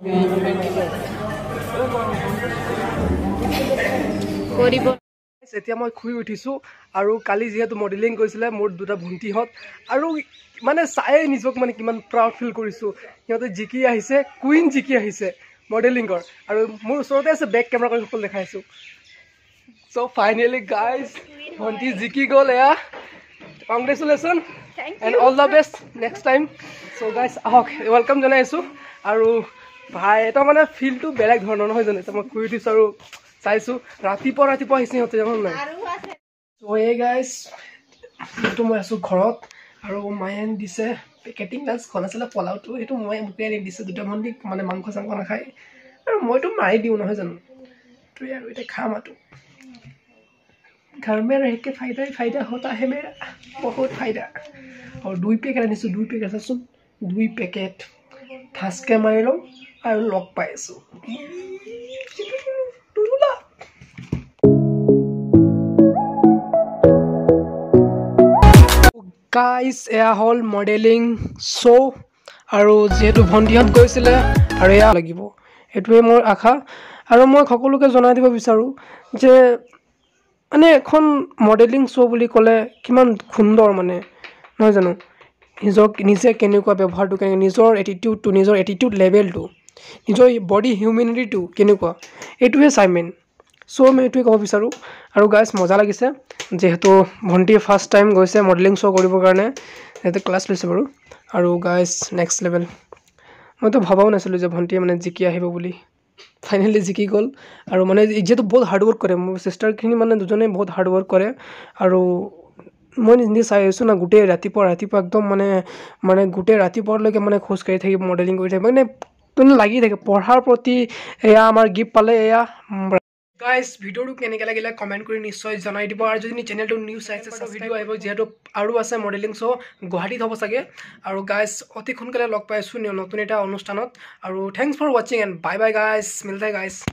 এতিয়া মই শুই উঠিছোঁ আৰু কালি যিহেতু মডেলিং কৰিছিলে মোৰ দুটা ভণ্টিহঁত আৰু মানে চায়ে নিজক মানে কিমান প্ৰাউড ফিল কৰিছোঁ। সিহঁতে জিকি আহিছে, কুইন জিকি আহিছে মডেলিঙৰ, আৰু মোৰ ওচৰতে আছে বেক কেমেৰা কৰি সকলো দেখাইছোঁ। চ' ফাইনেলি গাইজ ভণ্টি জিকি গ'ল। এয়া congratulation and all the best next time. So' guys আহক ৱেলকাম জনাইছোঁ। আৰু ভাই এটা মানে ফিলটো বেলেগ ধৰণৰ নহয় জানো। এতিয়া মই শুই উঠিছোঁ আৰু চাইছোঁ ৰাতিপুৱা আহিছে সিহঁতে জানো নাই। চ' এই গাইজ এইটো মই আছোঁ ঘৰত আৰু মায়ে দিছে পেকেটিং লাঞ্চখন আছিলে পোলাওটো, সেইটো মই মোকে আনি দিছে। দুটা ভণ্টিক মানে মাংস চাংস নাখায় আৰু মইতো মাৰি দিওঁ নহয় জানো। সেইটোৱে আৰু এতিয়া খাম আৰু घर में रह के फायदा ही फायदा होता है मेरा, बहुत फायदा। और 2 পেকেট আনিছোঁ, 2 পেকেট আছোন, 2 পেকেট ঠাচকে মাৰি লওঁ আৰু লগ পাইছোঁ। গাইজ এয়া হ'ল মডেলিং শ্ব' আৰু যিহেতু ভণ্টিহঁত গৈছিলে আৰু এয়া লাগিব, এইটোৱে মোৰ আশা। আৰু মই সকলোকে জনাই দিব বিচাৰোঁ যে মানে এখন মডেলিং শ্ব' বুলি ক'লে কিমান সুন্দৰ মানে নহয় জানো। নিজে কেনেকুৱা ব্যৱহাৰটো, নিজৰ এটিটিউড লেভেলটো, নিজৰ বডি হিউমেনিটিটো কেনেকুৱা, এইটোহে চাই মেইন। চ' মই এইটোৱে ক'ব বিচাৰোঁ। আৰু গাইজ মজা লাগিছে যিহেতু ভণ্টিয়ে ফাৰ্ষ্ট টাইম গৈছে মডেলিং শ্ব' কৰিবৰ কাৰণে, সিহঁতে ক্লাছ লৈছে বাৰু। আৰু গাইজ নেক্সট লেভেল, মইতো ভবাও নাছিলোঁ যে ভণ্টিয়ে মানে জিকি আহিব বুলি। ফাইনেলি জিকি গ'ল। আৰু মানে যিহেতু বহুত হাৰ্ডৱৰ্ক কৰে মোৰ ছিষ্টাৰখিনি, মানে দুজনে বহুত হাৰ্ডৱৰ্ক কৰে। আৰু মই নিজে চাই আছোঁ না, গোটেই ৰাতিপুৱা একদম মানে গোটেই ৰাতিপুৱালৈকে মানে খোজকাঢ়ি থাকিব, মডেলিং কৰি থাকিব, মানে লাগি থাকে পঢ়াৰ প্ৰতি। এয়া আমাৰ গিফ্ট পালে। এয়া গাইজ ভিডিঅ'টো কেনেকৈ লাগিলে কমেণ্ট কৰি নিশ্চয় জনাই দিব। আৰু যদি চেনেলটো নিউজ চাইছে ভিডিঅ' আহিব, যিহেতু আৰু আছে মডেলিং শ্ব' গুৱাহাটীত হ'ব চাগে। আৰু গাইজ অতি সোনকালে লগ পাইছোঁ নতুন এটা অনুষ্ঠানত। আৰু থেংকছ ফৰ ৱাচিং এণ্ড বাই বাই গাইজ, মিলতে গাইজ।